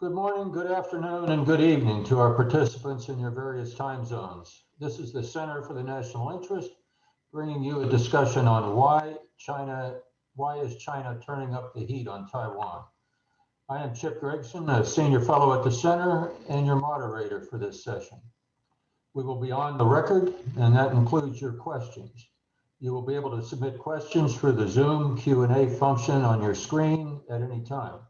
Good morning, good afternoon, and good evening to our participants in your various time zones. This is the Center for the National Interest, bringing you a discussion on why is China turning up the heat on Taiwan. I am Chip Gregson, a senior fellow at the center and your moderator for this session. We will be on the record, and that includes your questions. You will be able to submit questions through the Zoom Q&A function on your screen at any time.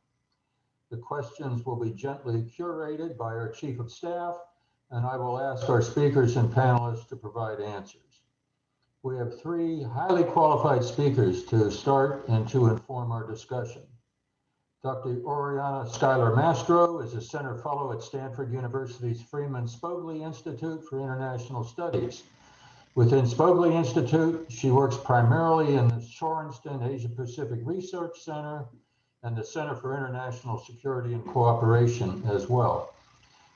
The questions will be gently curated by our Chief of Staff, and I will ask our speakers and panelists to provide answers. We have three highly qualified speakers to start and to inform our discussion. Dr. Oriana Skylar Mastro is a Center Fellow at Stanford University's Freeman Spogli Institute for International Studies. Within Spogli Institute, she works primarily in the Shorenstein Asia-Pacific Research Center and the Center for International Security and Cooperation as well.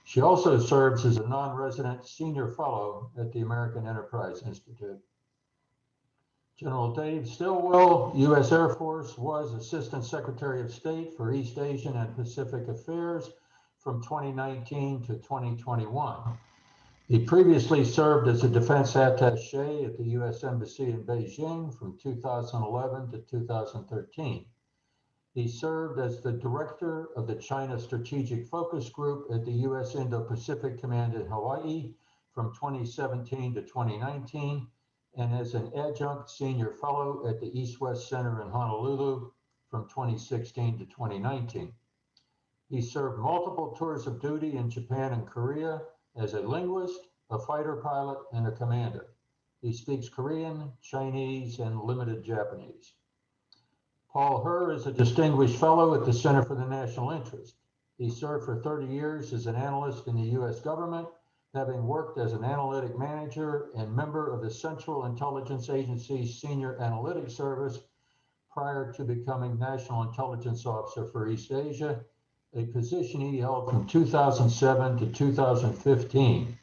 She also serves as a non-resident senior fellow at the American Enterprise Institute. General Dave Stilwell, U.S. Air Force, was Assistant Secretary of State for East Asian and Pacific Affairs from 2019 to 2021. He previously served as a defense attaché at the U.S. Embassy in Beijing from 2011 to 2013. He served as the director of the China Strategic Focus Group at the U.S. Indo-Pacific Command in Hawaii from 2017 to 2019, and as an adjunct senior fellow at the East-West Center in Honolulu from 2016 to 2019. He served multiple tours of duty in Japan and Korea as a linguist, a fighter pilot, and a commander. He speaks Korean, Chinese, and limited Japanese. Paul Herr is a distinguished fellow at the Center for the National Interest. He served for 30 years as an analyst in the U.S. government, having worked as an analytic manager and member of the Central Intelligence Agency's Senior Analytics Service prior to becoming National Intelligence Officer for East Asia, a position he held from 2007 to 2015.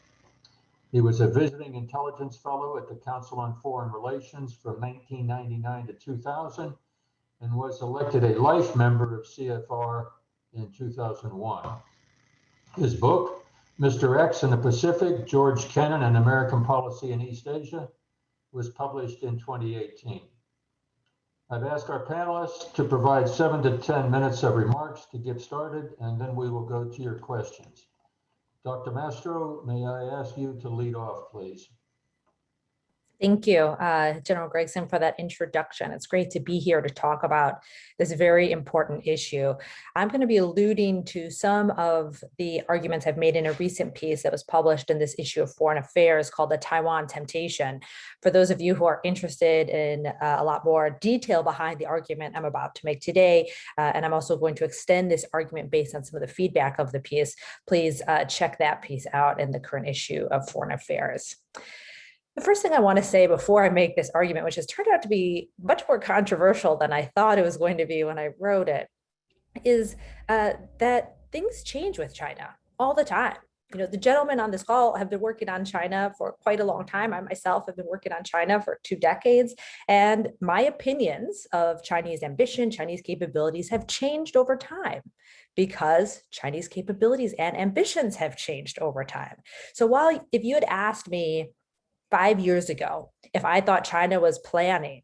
He was a visiting intelligence fellow at the Council on Foreign Relations from 1999 to 2000, and was elected a life member of CFR in 2001. His book, Mr. X in the Pacific, George Kennan and American Policy in East Asia, was published in 2018. I've asked our panelists to provide 7 to 10 minutes of remarks to get started, and then we will go to your questions. Dr. Mastro, may I ask you to lead off, please? Thank you, General Gregson, for that introduction. It's great to be here to talk about this very important issue. I'm going to be alluding to some of the arguments I've made in a recent piece that was published in this issue of Foreign Affairs called The Taiwan Temptation. For those of you who are interested in a lot more detail behind the argument I'm about to make today, and I'm also going to extend this argument based on some of the feedback of the piece, please check that piece out in the current issue of Foreign Affairs. The first thing I want to say before I make this argument, which has turned out to be much more controversial than I thought it was going to be when I wrote it, is that things change with China all the time. You know, the gentlemen on this call have been working on China for quite a long time. I myself have been working on China for 2 decades, and my opinions of Chinese ambition, Chinese capabilities have changed over time because Chinese capabilities and ambitions have changed over time. So while if you had asked me 5 years ago, if I thought China was planning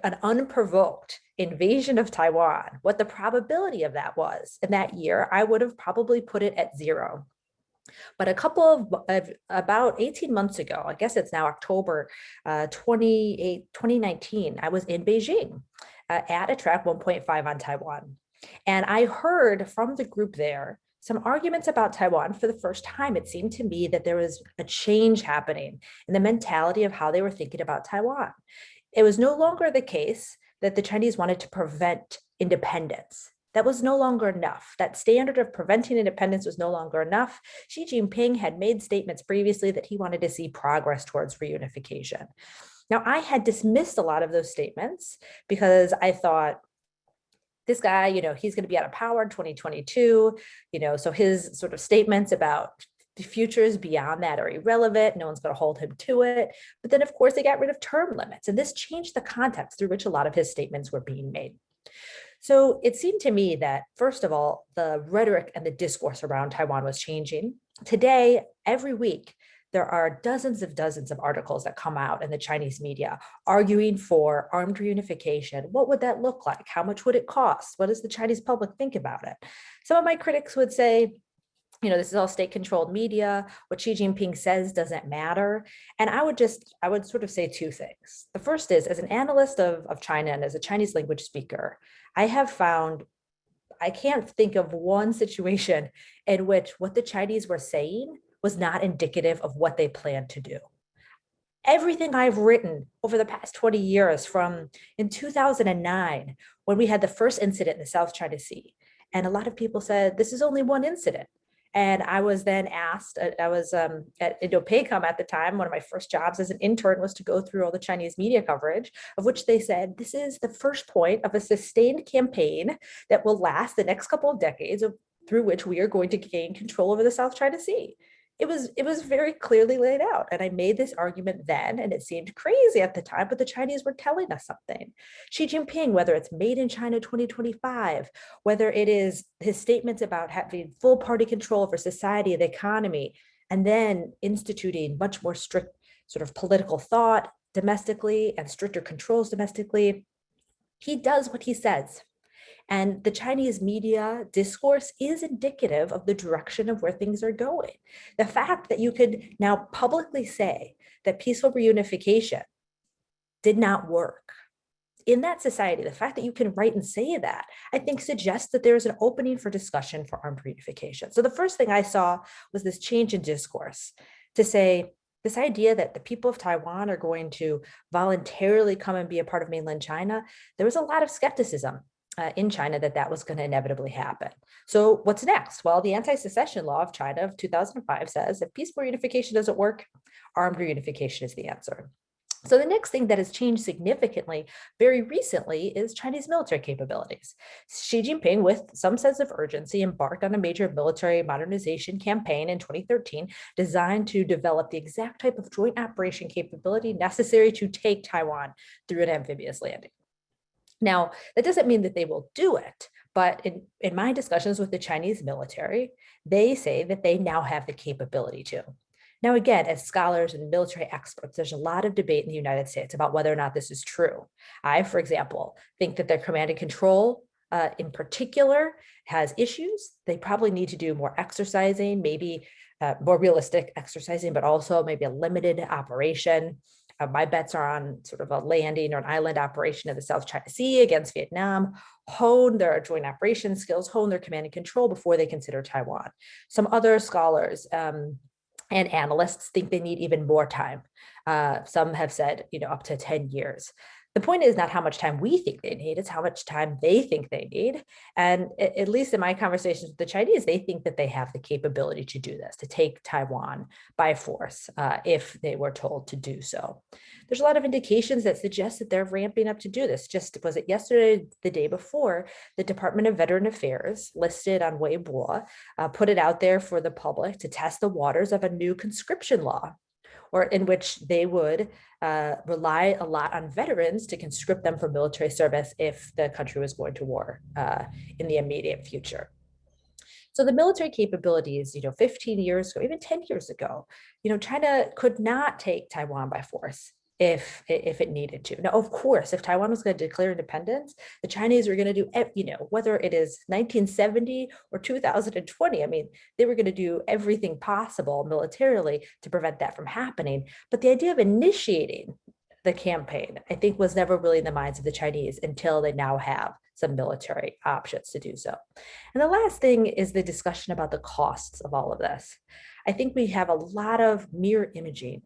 an unprovoked invasion of Taiwan, what the probability of that was in that year, I would have probably put it at 0. But about 18 months ago, I guess it's now October 2019, I was in Beijing at a track 1.5 on Taiwan. And I heard from the group there some arguments about Taiwan. For the first time, it seemed to me that there was a change happening in the mentality of how they were thinking about Taiwan. It was no longer the case that the Chinese wanted to prevent independence. That was no longer enough. That standard of preventing independence was no longer enough. Xi Jinping had made statements previously that he wanted to see progress towards reunification. Now, I had dismissed a lot of those statements because I thought, this guy, you know, he's going to be out of power in 2022, you know, so his sort of statements about the futures beyond that are irrelevant. No one's going to hold him to it. But then, of course, they got rid of term limits. And this changed the context through which a lot of his statements were being made. So it seemed to me that, first of all, the rhetoric and the discourse around Taiwan was changing. Today, every week, there are dozens of articles that come out in the Chinese media arguing for armed reunification. What would that look like? How much would it cost? What does the Chinese public think about it? Some of my critics would say, this is all state-controlled media. What Xi Jinping says doesn't matter. And I would sort of say two things. The first is, as an analyst of China and as a Chinese language speaker, I can't think of one situation in which what the Chinese were saying was not indicative of what they plan to do. Everything I've written over the past 20 years, from in 2009, when we had the first incident in the South China Sea, and a lot of people said, this is only one incident. And I was then asked, I was at Indo-Pacific at the time, one of my first jobs as an intern was to go through all the Chinese media coverage, of which they said, this is the first point of a sustained campaign that will last the next couple of decades, through which we are going to gain control over the South China Sea. It was very clearly laid out. And I made this argument then, and it seemed crazy at the time, but the Chinese were telling us something. Xi Jinping, whether it's Made in China 2025, whether it is his statements about having full party control over society, the economy, and then instituting much more strict sort of political thought domestically and stricter controls domestically, he does what he says. And the Chinese media discourse is indicative of the direction of where things are going. The fact that you could now publicly say that peaceful reunification did not work in that society, the fact that you can write and say that, I think suggests that there's an opening for discussion for armed reunification. So the first thing I saw was this change in discourse to say, this idea that the people of Taiwan are going to voluntarily come and be a part of mainland China, there was a lot of skepticism in China that was going to inevitably happen. So what's next? Well, the anti-secession law of China of 2005 says if peaceful reunification doesn't work, armed reunification is the answer. So the next thing that has changed significantly very recently is Chinese military capabilities. Xi Jinping, with some sense of urgency, embarked on a major military modernization campaign in 2013 designed to develop the exact type of joint operation capability necessary to take Taiwan through an amphibious landing. Now, that doesn't mean that they will do it, but in my discussions with the Chinese military, they say that they now have the capability to. Now, again, as scholars and military experts, there's a lot of debate in the United States about whether or not this is true. I, for example, think that their command and control in particular has issues. They probably need to do more exercising, maybe more realistic exercising, but also maybe a limited operation. My bets are on sort of a landing or an island operation in the South China Sea against Vietnam, hone their joint operation skills, hone their command and control before they consider Taiwan. Some other scholars and analysts think they need even more time. Some have said, up to 10 years. The point is not how much time we think they need, it's how much time they think they need. And at least in my conversations with the Chinese, they think that they have the capability to do this, to take Taiwan by force if they were told to do so. There's a lot of indications that suggest that they're ramping up to do this. Just was it yesterday, the day before, the Department of Veteran Affairs listed on Weibo, put it out there for the public to test the waters of a new conscription law, or in which they would rely a lot on veterans to conscript them for military service if the country was going to war in the immediate future. So the military capabilities, 15 years ago, even 10 years ago, China could not take Taiwan by force if it needed to. Now, of course, if Taiwan was going to declare independence, the Chinese were going to do, whether it is 1970 or 2020, they were going to do everything possible militarily to prevent that from happening. But the idea of initiating the campaign, I think, was never really in the minds of the Chinese until they now have some military options to do so. And the last thing is the discussion about the costs of all of this. I think we have a lot of mirror imaging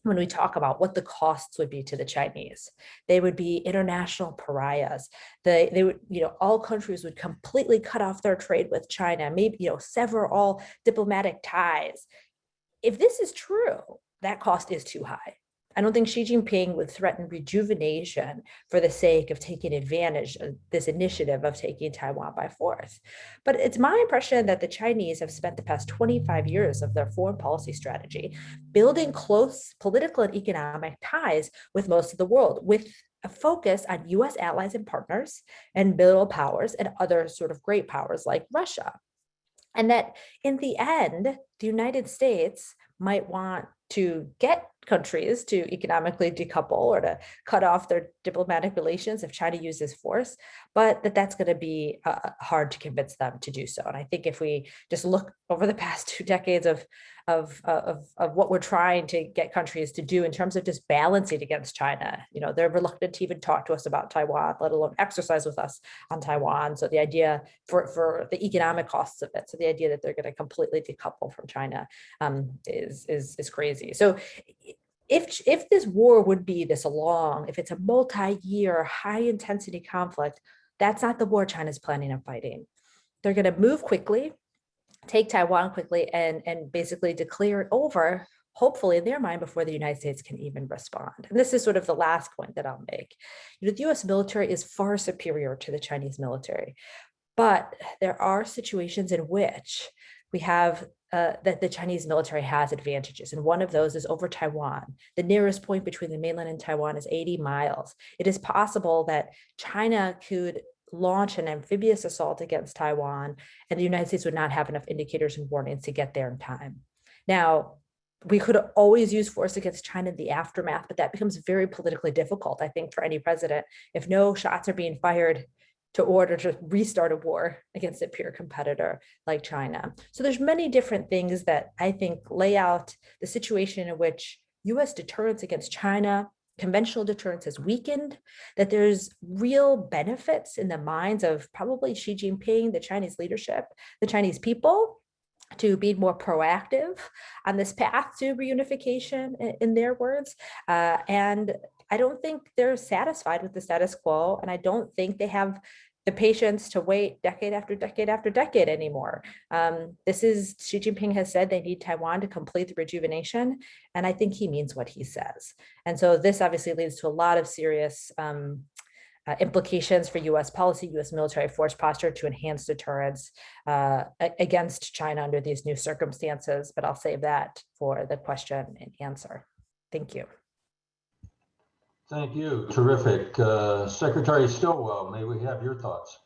when we talk about what the costs would be to the Chinese. They would be international pariahs. They would, all countries would completely cut off their trade with China, maybe, sever all diplomatic ties. If this is true, that cost is too high. I don't think Xi Jinping would threaten rejuvenation for the sake of taking advantage of this initiative of taking Taiwan by force. But it's my impression that the Chinese have spent the past 25 years of their foreign policy strategy building close political and economic ties with most of the world, with a focus on US allies and partners and middle powers and other sort of great powers like Russia. And that in the end, the United States might want to get countries to economically decouple or to cut off their diplomatic relations if China uses force, but that's going to be hard to convince them to do so. And I think if we just look over the past 2 decades of what we're trying to get countries to do in terms of just balancing against China, they're reluctant to even talk to us about Taiwan, let alone exercise with us on Taiwan. So the idea for the economic costs of it, so the idea that they're going to completely decouple from China is crazy. So if this war would be this long, if it's a multi-year, high-intensity conflict, that's not the war China's planning on fighting. They're going to move quickly, take Taiwan quickly, and basically declare it over, hopefully in their mind, before the United States can even respond. And this is sort of the last point that I'll make. The US military is far superior to the Chinese military, but there are situations in which we have that the Chinese military has advantages. And one of those is over Taiwan. The nearest point between the mainland and Taiwan is 80 miles. It is possible that China could launch an amphibious assault against Taiwan, and the United States would not have enough indicators and warnings to get there in time. Now, we could always use force against China in the aftermath, but that becomes very politically difficult, I think, for any president if no shots are being fired to order to restart a war against a peer competitor like China. So there's many different things that I think lay out the situation in which US deterrence against China, conventional deterrence, has weakened, that there's real benefits in the minds of probably Xi Jinping, the Chinese leadership, the Chinese people, to be more proactive on this path to reunification, in their words. And I don't think they're satisfied with the status quo, and I don't think they have the patience to wait decade after decade after decade anymore. This is, Xi Jinping has said they need Taiwan to complete the rejuvenation, and I think he means what he says. And so this obviously leads to a lot of serious implications for US policy, US military force posture to enhance deterrence against China under these new circumstances, but I'll save that for the question and answer. Thank you. Thank you. Terrific. Secretary Stilwell, may we have your thoughts?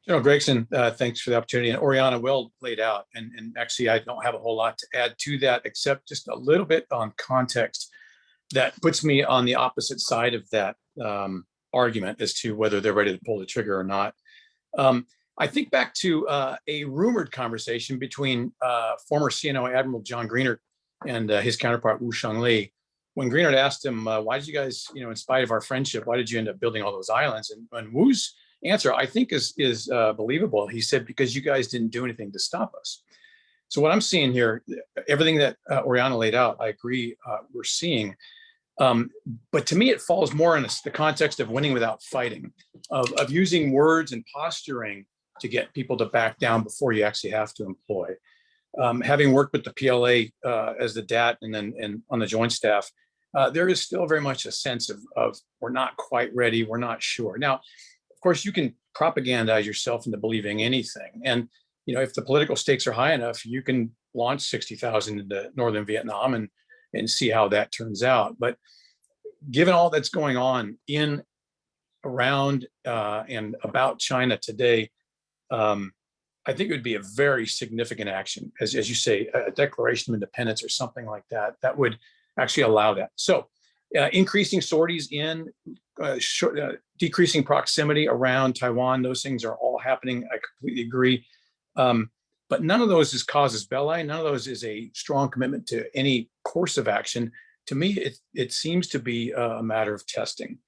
General Gregson, thanks for the opportunity. And Oriana well laid out. And actually, I don't have a whole lot to add to that, except just a little bit on context that puts me on the opposite side of that argument as to whether they're ready to pull the trigger or not. I think back to a rumored conversation between former CNO Admiral John Greenert and his counterpart Wu Shangli, when Greenert asked him, why did you guys, in spite of our friendship, why did you end up building all those islands? And Wu's answer, I think, is believable. He said, because you guys didn't do anything to stop us. So what I'm seeing here, everything that Oriana laid out, I agree we're seeing. But to me, it falls more in the context of winning without fighting, of using words and posturing to get people to back down before you actually have to employ. Having worked with the PLA as the DAT and on the Joint Staff, there is still very much a sense of we're not quite ready, we're not sure. Now, of course, you can propagandize yourself into believing anything. And if the political stakes are high enough, you can launch 60,000 into northern Vietnam and see how that turns out. But given all that's going on in, around, and about China today, I think it would be a very significant action, as you say, a declaration of independence or something like that, that would actually allow that. So increasing sorties in, decreasing proximity around Taiwan, those things are all happening. I completely agree. But none of those is casus belli. None of those is a strong commitment to any course of action. To me, it seems to be a matter of testing.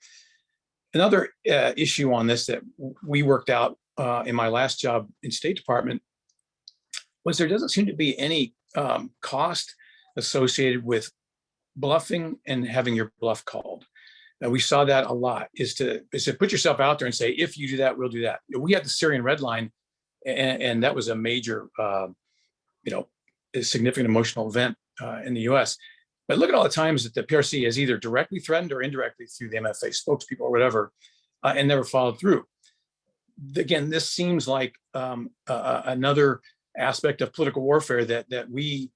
Another issue on this that we worked out in my last job in State Department was there doesn't seem to be any cost associated with bluffing and having your bluff called. We saw that a lot, is to put yourself out there and say, if you do that, we'll do that. We had the Syrian Red Line, and that was a major, a significant emotional event in the US. But look at all the times that the PRC has either directly threatened or indirectly through the MFA spokespeople or whatever, and never followed through. Again, this seems like another aspect of political warfare that we,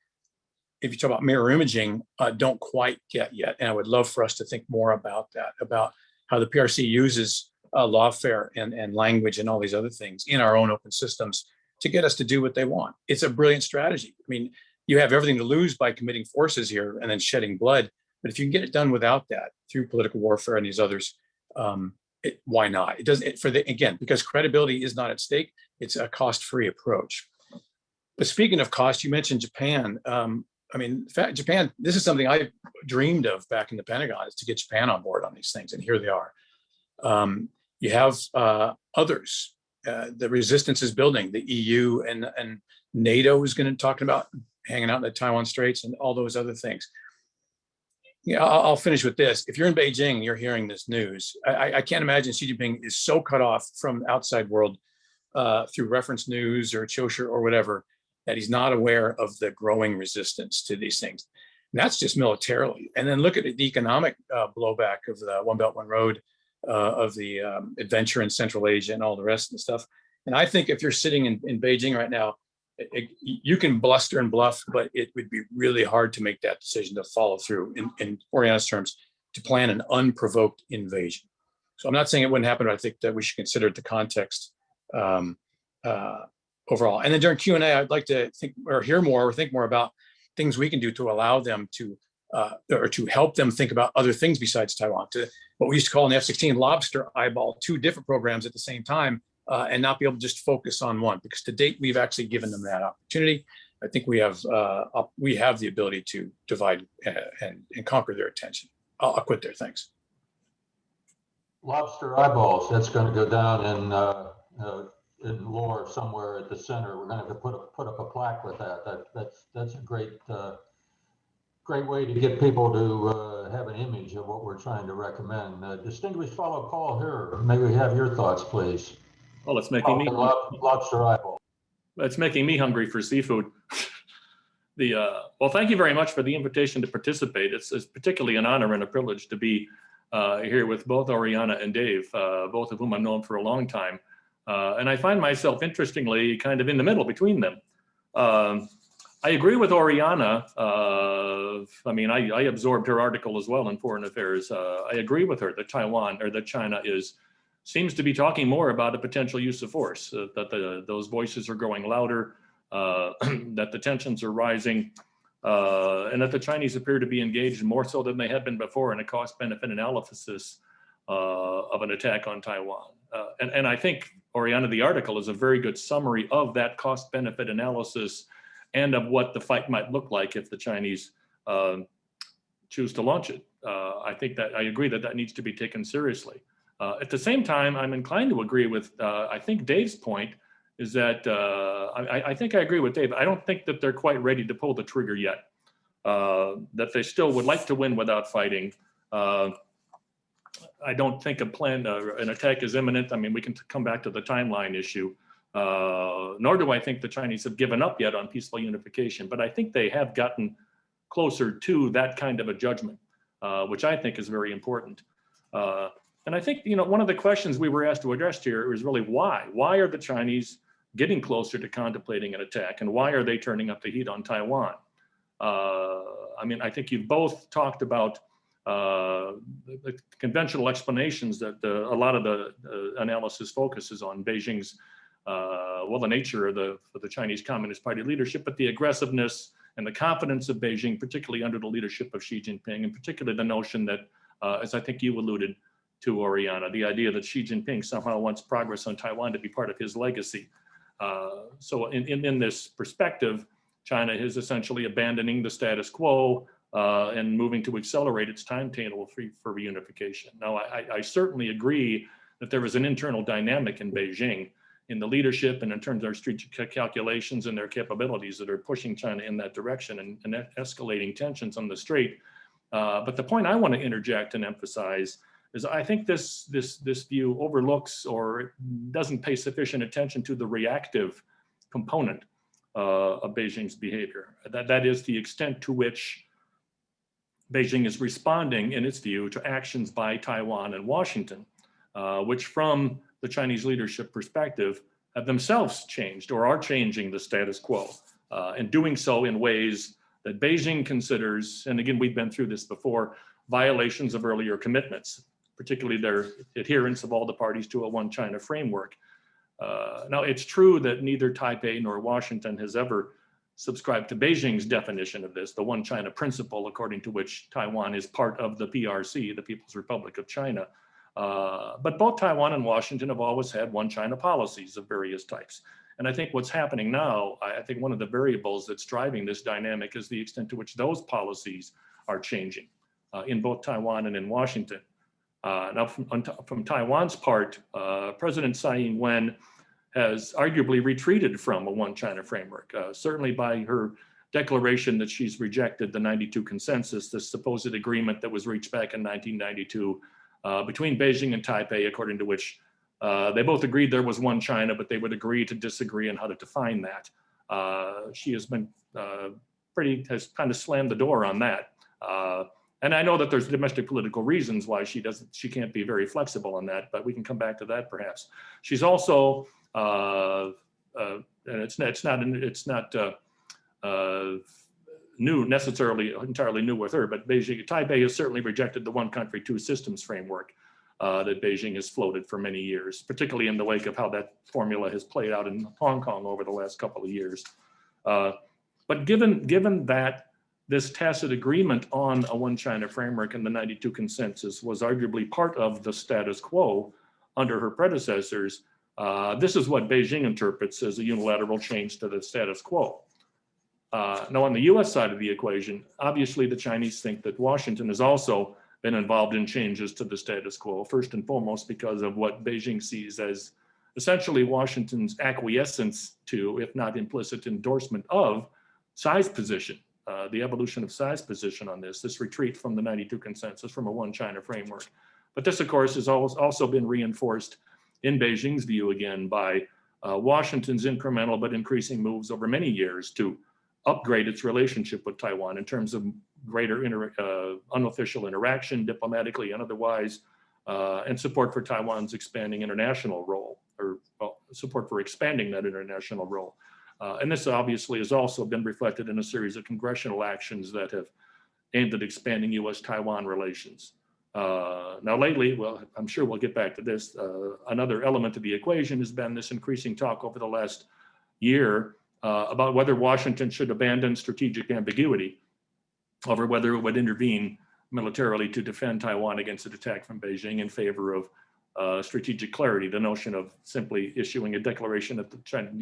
if you talk about mirror imaging, don't quite get yet. And I would love for us to think more about that, about how the PRC uses lawfare and language and all these other things in our own open systems to get us to do what they want. It's a brilliant strategy. I mean, you have everything to lose by committing forces here and then shedding blood. But if you can get it done without that through political warfare and these others, why not? It doesn't, again, because credibility is not at stake. It's a cost-free approach. But speaking of cost, you mentioned Japan. I mean, in fact, Japan, this is something I dreamed of back in the Pentagon, is to get Japan on board on these things, and here they are. You have others. The resistance is building. The EU and NATO is going to talk about hanging out in the Taiwan Straits and all those other things. Yeah, I'll finish with this. If you're in Beijing, you're hearing this news. I can't imagine Xi Jinping is so cut off from the outside world through reference news or Chosher or whatever, that he's not aware of the growing resistance to these things. And that's just militarily. And then look at the economic blowback of the One Belt, One Road, of the adventure in Central Asia and all the rest of the stuff. And I think if you're sitting in Beijing right now, you can bluster and bluff, but it would be really hard to make that decision to follow through, in Oriana's terms, to plan an unprovoked invasion. So I'm not saying it wouldn't happen, but I think that we should consider the context overall. And then during Q&A, I'd like to think or hear more or think more about things we can do to allow them to, or to help them think about other things besides Taiwan, to what we used to call in the F-16 lobster eyeball, 2 different programs at the same time, and not be able to just focus on one, because to date, we've actually given them that opportunity. I think we have the ability to divide and conquer their attention. I'll quit there, thanks. Lobster eyeballs, that's going to go down in lore somewhere at the center. We're going to have to put up a plaque with that. That's a great way to get people to have an image of what we're trying to recommend. Distinguished fellow Paul here, may we have your thoughts, please? Well, it's making me lobster eyeball. It's making me hungry for seafood. Well, thank you very much for the invitation to participate. It's particularly an honor and a privilege to be here with both Oriana and Dave, both of whom I've known for a long time. And I find myself, interestingly, kind of in the middle between them. I agree with Oriana. I mean, I absorbed her article as well in Foreign Affairs. I agree with her that China seems to be talking more about a potential use of force, that those voices are growing louder, that the tensions are rising, and that the Chinese appear to be engaged more so than they had been before in a cost-benefit analysis of an attack on Taiwan. And I think, Oriana, the article is a very good summary of that cost-benefit analysis and of what the fight might look like if the Chinese choose to launch it. I think that I agree that needs to be taken seriously. At the same time, I'm inclined to agree with, I think Dave's point is that, I think I agree with Dave. I don't think that they're quite ready to pull the trigger yet, that they still would like to win without fighting. I don't think an attack is imminent. I mean, we can come back to the timeline issue, nor do I think the Chinese have given up yet on peaceful unification, but I think they have gotten closer to that kind of a judgment, which I think is very important. And I think, one of the questions we were asked to address here is really why? Why are the Chinese getting closer to contemplating an attack, and why are they turning up the heat on Taiwan? I mean, I think you've both talked about the conventional explanations that a lot of the analysis focuses on Beijing's, the nature of the Chinese Communist Party leadership, but the aggressiveness and the confidence of Beijing, particularly under the leadership of Xi Jinping, and particularly the notion that, as I think you alluded to, Oriana, the idea that Xi Jinping somehow wants progress on Taiwan to be part of his legacy. So in this perspective, China is essentially abandoning the status quo and moving to accelerate its timetable for reunification. Now, I certainly agree that there is an internal dynamic in Beijing, in the leadership and in terms of their strategic calculations and their capabilities that are pushing China in that direction and escalating tensions on the Strait. But the point I want to interject and emphasize is I think this view overlooks or doesn't pay sufficient attention to the reactive component of Beijing's behavior. That is the extent to which Beijing is responding, in its view, to actions by Taiwan and Washington, which from the Chinese leadership perspective have themselves changed or are changing the status quo, and doing so in ways that Beijing considers, and again, we've been through this before, violations of earlier commitments. particularly their adherence of all the parties to a one China framework. Now, it's true that neither Taipei nor Washington has ever subscribed to Beijing's definition of this, the one China principle, according to which Taiwan is part of the PRC, the People's Republic of China. But both Taiwan and Washington have always had one China policies of various types. And I think what's happening now, I think one of the variables that's driving this dynamic is the extent to which those policies are changing in both Taiwan and in Washington. Now, from Taiwan's part, President Tsai Ing-wen has arguably retreated from a one China framework, certainly by her declaration that she's rejected the 92 consensus, this supposed agreement that was reached back in 1992 between Beijing and Taipei, according to which they both agreed there was one China, but they would agree to disagree on how to define that. She has been has kind of slammed the door on that. And I know that there's domestic political reasons why she can't be very flexible on that, but we can come back to that perhaps. She's also, and it's not new necessarily entirely new with her, but Taipei has certainly rejected the one country, two systems framework that Beijing has floated for many years, particularly in the wake of how that formula has played out in Hong Kong over the last couple of years. But given that this tacit agreement on a one China framework and the 92 consensus was arguably part of the status quo under her predecessors, this is what Beijing interprets as a unilateral change to the status quo. Now, on the US side of the equation, obviously the Chinese think that Washington has also been involved in changes to the status quo, first and foremost because of what Beijing sees as essentially Washington's acquiescence to, if not implicit endorsement of, Tsai's position, the evolution of Tsai's position on this retreat from the 92 consensus from a one China framework. But this, of course, has also been reinforced in Beijing's view again by Washington's incremental but increasing moves over many years to upgrade its relationship with Taiwan in terms of greater unofficial interaction, diplomatically and otherwise, and support for Taiwan's expanding international role, or support for expanding that international role. And this obviously has also been reflected in a series of congressional actions that have aimed at expanding US-Taiwan relations. Now lately, well, I'm sure we'll get back to this, another element of the equation has been this increasing talk over the last year about whether Washington should abandon strategic ambiguity over whether it would intervene militarily to defend Taiwan against an attack from Beijing in favor of strategic clarity, the notion of simply issuing a declaration that the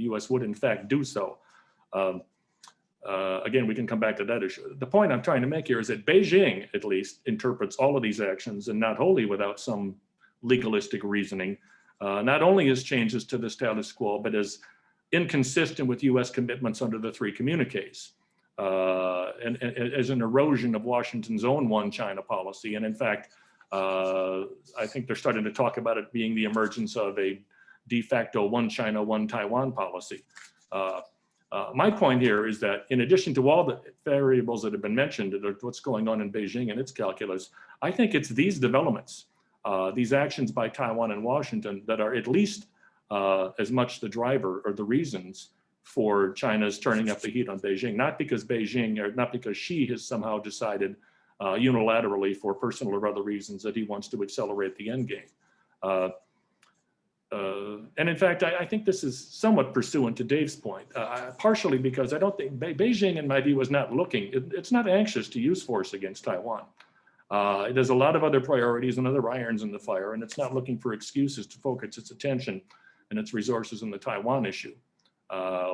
US would in fact do so. Again, we can come back to that issue. The point I'm trying to make here is that Beijing, at least, interprets all of these actions, and not wholly without some legalistic reasoning, not only as changes to the status quo, but as inconsistent with US commitments under the three communiques, and as an erosion of Washington's own one China policy. And in fact, I think they're starting to talk about it being the emergence of a de facto one China, one Taiwan policy. My point here is that in addition to all the variables that have been mentioned, what's going on in Beijing and its calculus, I think it's these developments, these actions by Taiwan and Washington that are at least as much the driver or the reasons for China's turning up the heat on Beijing, not because Beijing, or not because Xi has somehow decided unilaterally for personal or other reasons that he wants to accelerate the end game. And in fact, I think this is somewhat pursuant to Dave's point, partially because I don't think Beijing, in my view, is not looking, it's not anxious to use force against Taiwan. It has a lot of other priorities and other irons in the fire, and it's not looking for excuses to focus its attention and its resources on the Taiwan issue,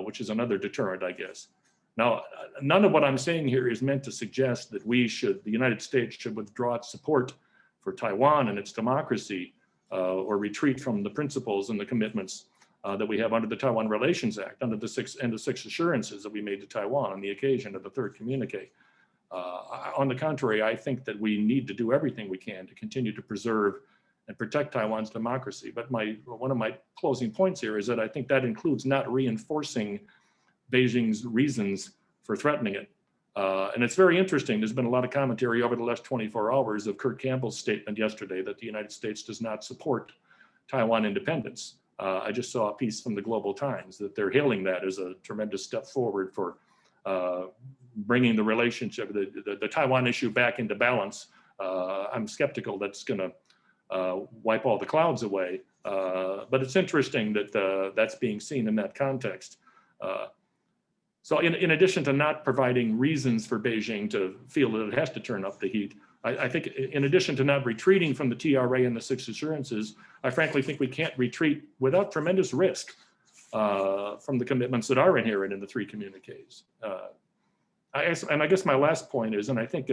which is another deterrent, I guess. Now, none of what I'm saying here is meant to suggest that the United States should withdraw its support for Taiwan and its democracy, or retreat from the principles and the commitments that we have under the Taiwan Relations Act, under the six assurances that we made to Taiwan on the occasion of the third communique. On the contrary, I think that we need to do everything we can to continue to preserve and protect Taiwan's democracy. But one of my closing points here is that I think that includes not reinforcing Beijing's reasons for threatening it. And it's very interesting. There's been a lot of commentary over the last 24 hours of Kurt Campbell's statement yesterday that the United States does not support Taiwan independence. I just saw a piece from the Global Times that they're hailing that as a tremendous step forward for bringing the relationship, the Taiwan issue back into balance. I'm skeptical that's going to wipe all the clouds away. But it's interesting that that's being seen in that context. So in addition to not providing reasons for Beijing to feel that it has to turn up the heat, I think in addition to not retreating from the TRA and the Six Assurances, I frankly think we can't retreat without tremendous risk from the commitments that are inherent in the three communiques. I guess my last point is, and I think,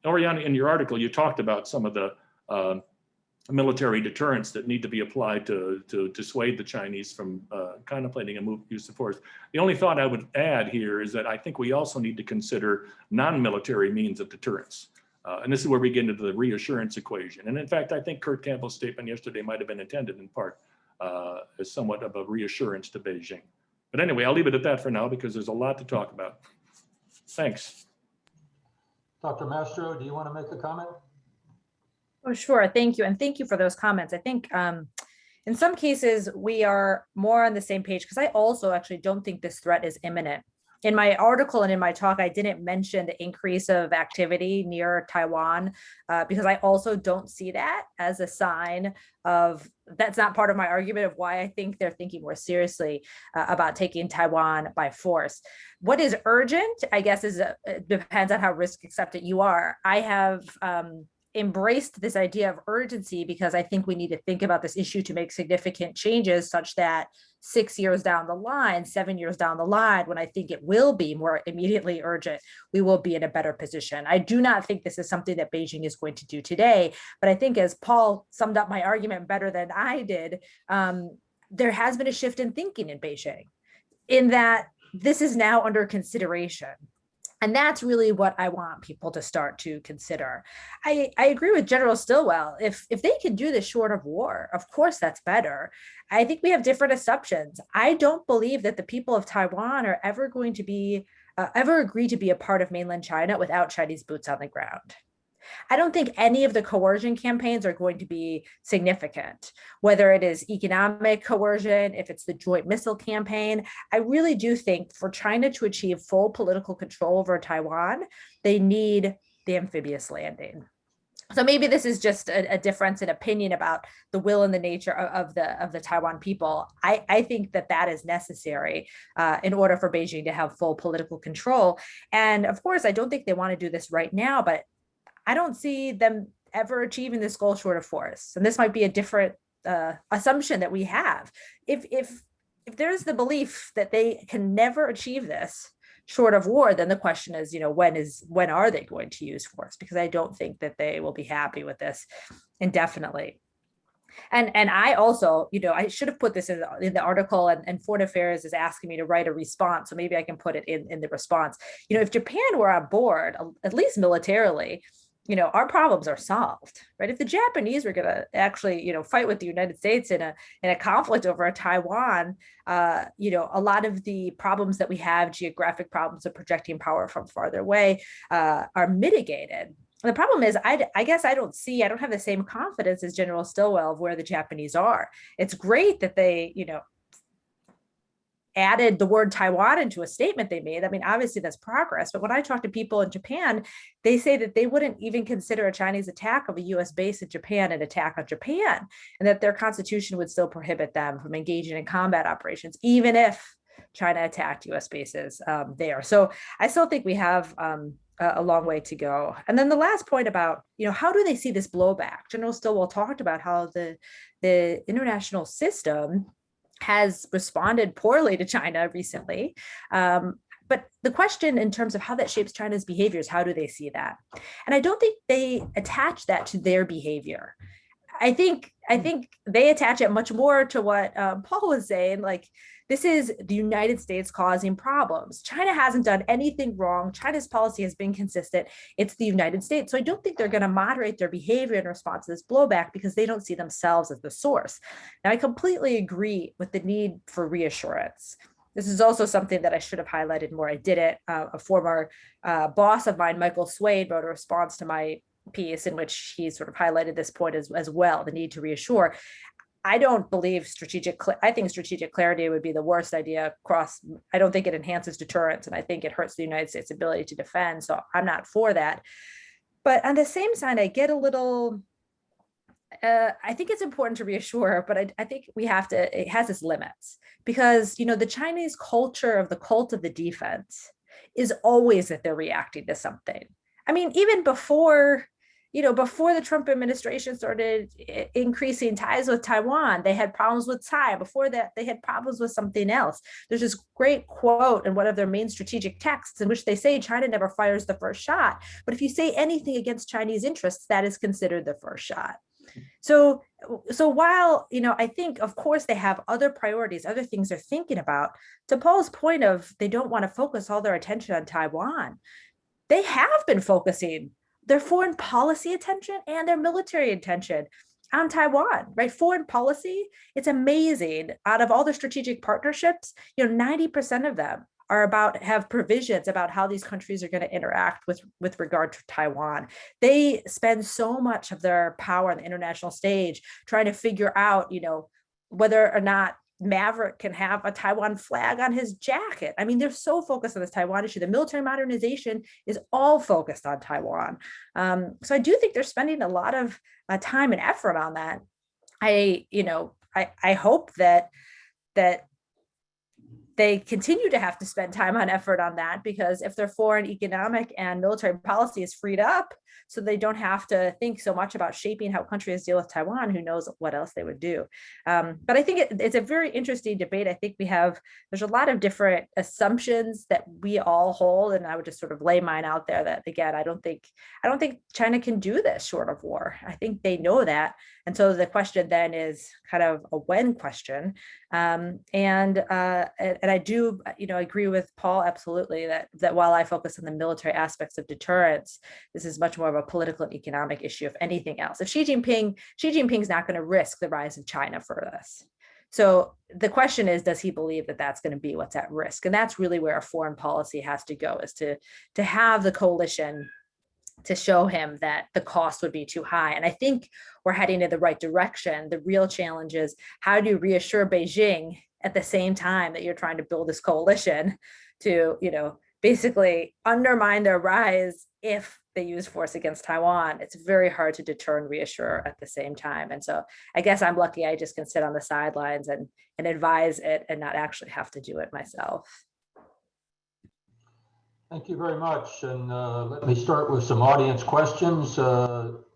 Oriana, in your article, you talked about some of the military deterrents that need to be applied to dissuade the Chinese from contemplating a use of force. The only thought I would add here is that I think we also need to consider non-military means of deterrence. And this is where we get into the reassurance equation. And in fact, I think Kurt Campbell's statement yesterday might have been intended in part as somewhat of a reassurance to Beijing. But anyway, I'll leave it at that for now because there's a lot to talk about. Thanks. Dr. Mastro, do you want to make a comment? Oh, sure. Thank you. And thank you for those comments. I think in some cases we are more on the same page because I also actually don't think this threat is imminent. In my article and in my talk, I didn't mention the increase of activity near Taiwan because I also don't see that as a sign of, that's not part of my argument of why I think they're thinking more seriously about taking Taiwan by force. What is urgent, I guess, is depends on how risk acceptant you are. I have embraced this idea of urgency because I think we need to think about this issue to make significant changes such that 6 years down the line, 7 years down the line, when I think it will be more immediately urgent, we will be in a better position. I do not think this is something that Beijing is going to do today, but I think as Paul summed up my argument better than I did, there has been a shift in thinking in Beijing in that this is now under consideration. And that's really what I want people to start to consider. I agree with General Stilwell. If they can do this short of war, of course, that's better. I think we have different assumptions. I don't believe that the people of Taiwan are ever going to be, ever agree to be a part of mainland China without Chinese boots on the ground. I don't think any of the coercion campaigns are going to be significant, whether it is economic coercion, if it's the joint missile campaign. I really do think for China to achieve full political control over Taiwan, they need the amphibious landing. So maybe this is just a difference in opinion about the will and the nature of the Taiwan people. I think that is necessary in order for Beijing to have full political control. And of course, I don't think they want to do this right now, but I don't see them ever achieving this goal short of force. And this might be a different assumption that we have. If there's the belief that they can never achieve this short of war, then the question is, when are they going to use force? Because I don't think that they will be happy with this indefinitely. And I also, I should have put this in the article, and Foreign Affairs is asking me to write a response. So maybe I can put it in the response. If Japan were on board, at least militarily, our problems are solved, right? If the Japanese were going to actually, fight with the United States in a conflict over a Taiwan, a lot of the problems that we have, geographic problems of projecting power from farther away, are mitigated. The problem is, I guess I don't have the same confidence as General Stilwell of where the Japanese are. It's great that they, added the word Taiwan into a statement they made. I mean, obviously that's progress, but when I talk to people in Japan, they say that they wouldn't even consider a Chinese attack of a US base in Japan an attack on Japan, and that their constitution would still prohibit them from engaging in combat operations, even if China attacked US bases there. So I still think we have a long way to go. And then the last point about, how do they see this blowback? General Stilwell talked about how the international system has responded poorly to China recently. But the question in terms of how that shapes China's behaviors, how do they see that? And I don't think they attach that to their behavior. I think they attach it much more to what Paul was saying, like, this is the United States causing problems. China hasn't done anything wrong. China's policy has been consistent. It's the United States. So I don't think they're going to moderate their behavior in response to this blowback because they don't see themselves as the source. Now, I completely agree with the need for reassurance. This is also something that I should have highlighted more. I didn't. A former boss of mine, Michael Swade, wrote a response to my piece in which he sort of highlighted this point as well, the need to reassure. I don't believe I think strategic clarity would be the worst idea across. I don't think it enhances deterrence, and I think it hurts the United States' ability to defend. So I'm not for that. But on the same side, I get a little I think it's important to reassure, but I think it has its limits because, the Chinese culture of the cult of the defense is always that they're reacting to something. I mean, even before the Trump administration started increasing ties with Taiwan, they had problems with Tsai. Before that, they had problems with something else. There's this great quote in one of their main strategic texts in which they say China never fires the first shot. But if you say anything against Chinese interests, that is considered the first shot. So while, I think, of course, they have other priorities, other things they're thinking about, to Paul's point of they don't want to focus all their attention on Taiwan, they have been focusing their foreign policy attention and their military attention on Taiwan, right? Foreign policy, it's amazing. Out of all the strategic partnerships, 90% of them have provisions about how these countries are going to interact with regard to Taiwan. They spend so much of their power on the international stage trying to figure out, whether or not Maverick can have a Taiwan flag on his jacket. I mean, they're so focused on this Taiwan issue. The military modernization is all focused on Taiwan. So I do think they're spending a lot of time and effort on that. I hope that they continue to have to spend time and effort on that, because if their foreign economic and military policy is freed up so they don't have to think so much about shaping how countries deal with Taiwan, who knows what else they would do. But I think it's a very interesting debate. I think there's a lot of different assumptions that we all hold, and I would just sort of lay mine out there that, again, I don't think China can do this short of war. I think they know that. And so the question then is kind of a when question. And I do, agree with Paul absolutely that while I focus on the military aspects of deterrence, this is much more of a political and economic issue, if anything else. If Xi Jinping's not going to risk the rise of China for this. So the question is, does he believe that that's going to be what's at risk? And that's really where our foreign policy has to go, is to have the coalition to show him that the cost would be too high. And I think we're heading in the right direction. The real challenge is, how do you reassure Beijing at the same time that you're trying to build this coalition to, basically undermine their rise if they use force against Taiwan? It's very hard to deter and reassure at the same time. And so I guess I'm lucky I just can sit on the sidelines and advise it and not actually have to do it myself. Thank you very much. And let me start with some audience questions.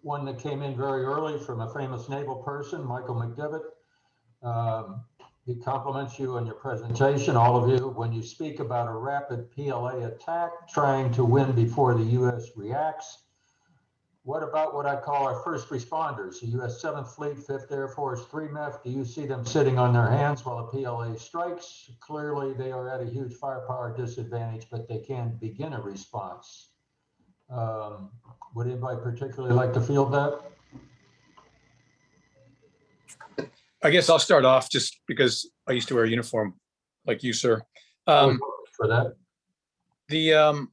One that came in very early from a famous naval person, Michael McDivitt. He compliments you on your presentation, all of you, when you speak about a rapid PLA attack, trying to win before the U.S. reacts. What about what I call our first responders, the U.S. 7th Fleet, 5th Air Force, 3MEF? Do you see them sitting on their hands while a PLA strikes? Clearly, they are at a huge firepower disadvantage, but they can begin a response. Would anybody particularly like to field that? I guess I'll start off, just because I used to wear a uniform like you, sir. For that. The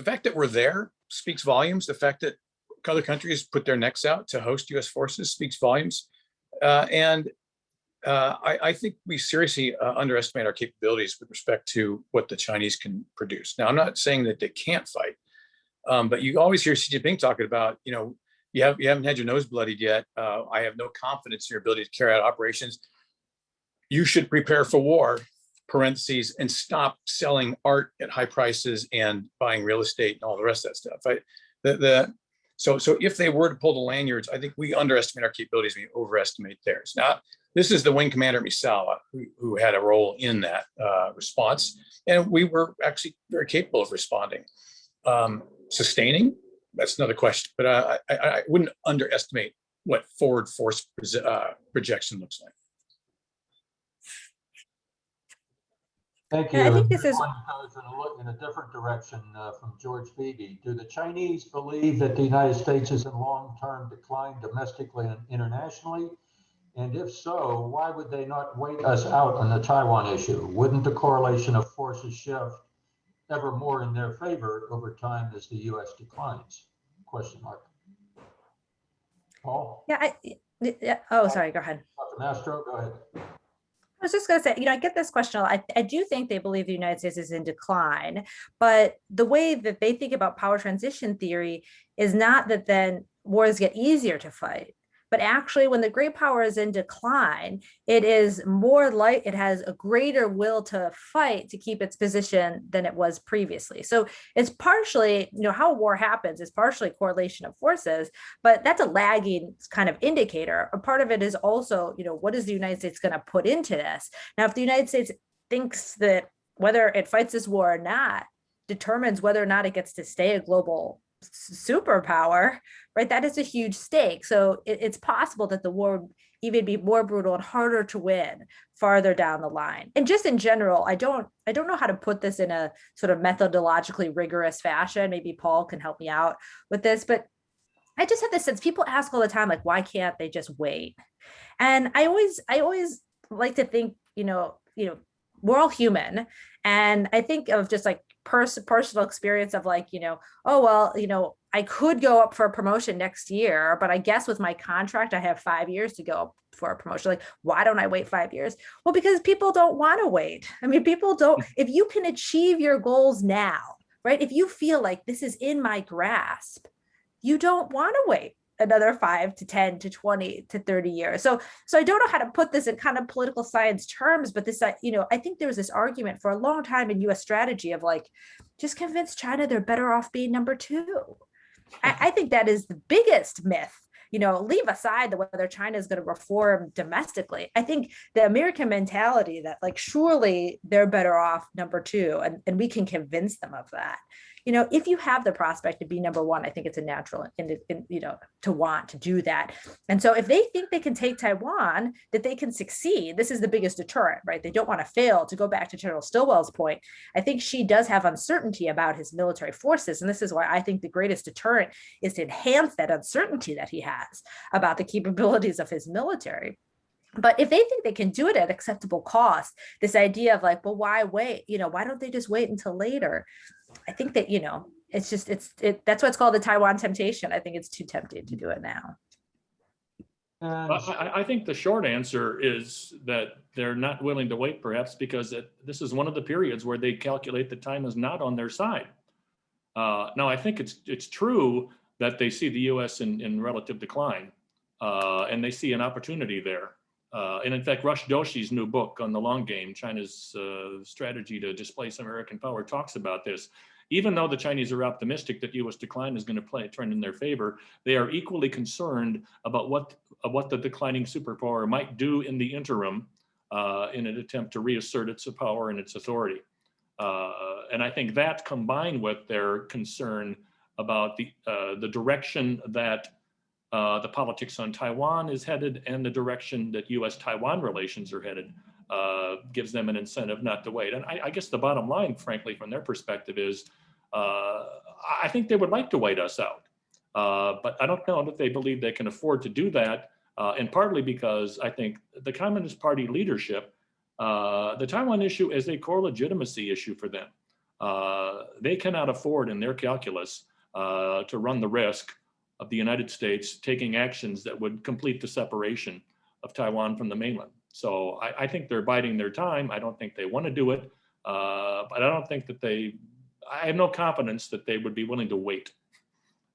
fact that we're there speaks volumes. The fact that other countries put their necks out to host U.S. forces speaks volumes. And I think we seriously underestimate our capabilities with respect to what the Chinese can produce. Now, I'm not saying that they can't fight, but you always hear Xi Jinping talking about, you haven't had your nose bloodied yet. I have no confidence in your ability to carry out operations. You should prepare for war, parentheses, and stop selling art at high prices and buying real estate and all the rest of that stuff. So if they were to pull the lanyards, I think we underestimate our capabilities and we overestimate theirs. Now, this is the wing commander Misawa who had a role in that response, and we were actually very capable of responding. Sustaining, that's another question, but I wouldn't underestimate what forward force projection looks like. Thank you. I think this is goes in a different direction from George Beebe. Do the Chinese believe that the United States is in long-term decline domestically and internationally? And if so, why would they not wait us out on the Taiwan issue? Wouldn't the correlation of forces shift ever more in their favor over time as the U.S. declines? Question mark. Paul? Yeah. Oh, sorry. Go ahead. Dr. Mastro, go ahead. I was just going to say, I get this question. I do think they believe the United States is in decline, but the way that they think about power transition theory is not that then wars get easier to fight, But actually, when the great power is in decline, it is more like it has a greater will to fight to keep its position than it was previously. So it's partially, how a war happens is partially correlation of forces, but that's a lagging kind of indicator. A part of it is also, what is the United States going to put into this? Now, if the United States thinks that whether it fights this war or not determines whether or not it gets to stay a global superpower, right? That is a huge stake. So it's possible that the war would even be more brutal and harder to win farther down the line. And just in general, I don't know how to put this in a sort of methodologically rigorous fashion. Maybe Paul can help me out with this, but I just have this sense, people ask all the time, like, why can't they just wait? And I always like to think, we're all human. And I think of just like personal experience of like, oh, well, I could go up for a promotion next year, but I guess with my contract, I have 5 years to go up for a promotion. Like, why don't I wait 5 years? Well, because people don't want to wait. I mean, people don't, if you can achieve your goals now, right? If you feel like this is in my grasp, you don't want to wait another 5 to 10 to 20 to 30 years. So I don't know how to put this in kind of political science terms, but this, I think there was this argument for a long time in US strategy of like, just convince China they're better off being number 2. I think that is the biggest myth. Leave aside whether China is going to reform domestically. I think the American mentality that like, surely they're better off number 2, and we can convince them of that. If you have the prospect to be number 1, I think it's a natural, to want to do that. And so if they think they can take Taiwan, that they can succeed, this is the biggest deterrent, right? They don't want to fail. To go back to General Stilwell's point, I think Xi does have uncertainty about his military forces. And this is why I think the greatest deterrent is to enhance that uncertainty that he has about the capabilities of his military. But if they think they can do it at acceptable cost, this idea of like, well, why wait? Why don't they just wait until later? I think that, that's what's called the Taiwan temptation. I think it's too tempting to do it now. I think the short answer is that they're not willing to wait, perhaps because this is one of the periods where they calculate that time is not on their side. Now, I think it's true that they see the U.S. in relative decline, and they see an opportunity there. And in fact, Rush Doshi's new book on the long game, China's strategy to displace American power, talks about this. Even though the Chinese are optimistic that U.S. decline is going to turn in their favor, they are equally concerned about what the declining superpower might do in the interim in an attempt to reassert its power and its authority. And I think that, combined with their concern about the direction that the politics on Taiwan is headed and the direction that U.S.-Taiwan relations are headed, gives them an incentive not to wait. And I guess the bottom line, frankly, from their perspective is, I think they would like to wait us out. But I don't know that they believe they can afford to do that, and partly because I think the Communist Party leadership, the Taiwan issue is a core legitimacy issue for them. They cannot afford in their calculus to run the risk of the United States taking actions that would complete the separation of Taiwan from the mainland. So I think they're biding their time. I don't think they want to do it, but I don't think that I have no confidence that they would be willing to wait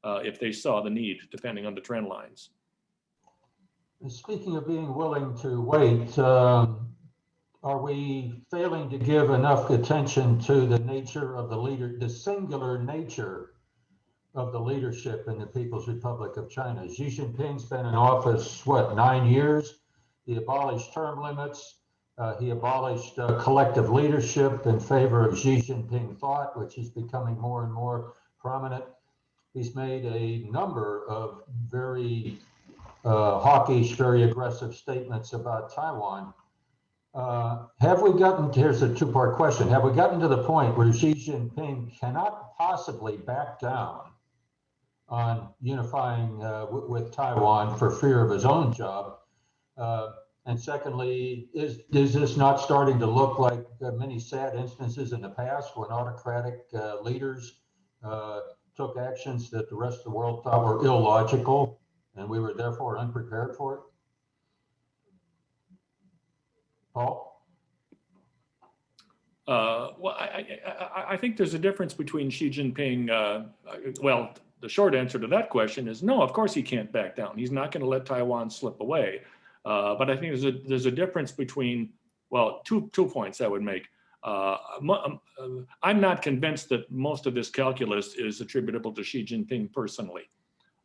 if they saw the need, depending on the trend lines. Speaking of being willing to wait, are we failing to give enough attention to the nature of the singular nature of the leadership in the People's Republic of China? Xi Jinping's been in office, 9 years? He abolished term limits. He abolished collective leadership in favor of Xi Jinping thought, which is becoming more and more prominent. He's made a number of very hawkish, very aggressive statements about Taiwan. Here's a two-part question. Have we gotten to the point where Xi Jinping cannot possibly back down on unifying with Taiwan for fear of his own job? And secondly, is this not starting to look like many sad instances in the past when autocratic leaders took actions that the rest of the world thought were illogical, and we were therefore unprepared for it? Paul? Well, I think there's a difference between Xi Jinping, the short answer to that question is no, of course he can't back down. He's not going to let Taiwan slip away. But I think there's a difference between, well, two points I would make. I'm not convinced that most of this calculus is attributable to Xi Jinping personally.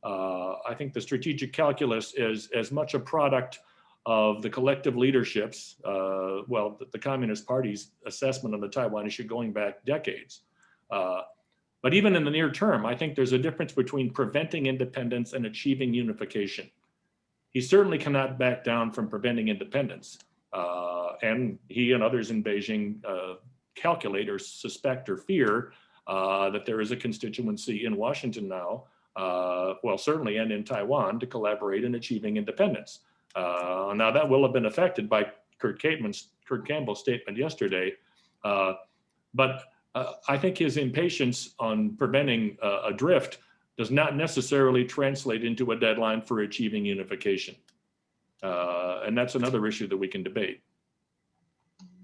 I think the strategic calculus is as much a product of the collective leaderships, the Communist Party's assessment of the Taiwan issue going back decades. But even in the near term, I think there's a difference between preventing independence and achieving unification. He certainly cannot back down from preventing independence. And he and others in Beijing calculate or suspect or fear that there is a constituency in Washington now, certainly, and in Taiwan to collaborate in achieving independence. Now that will have been affected by Kurt Campbell's statement yesterday, but I think his impatience on preventing a drift does not necessarily translate into a deadline for achieving unification. And that's another issue that we can debate.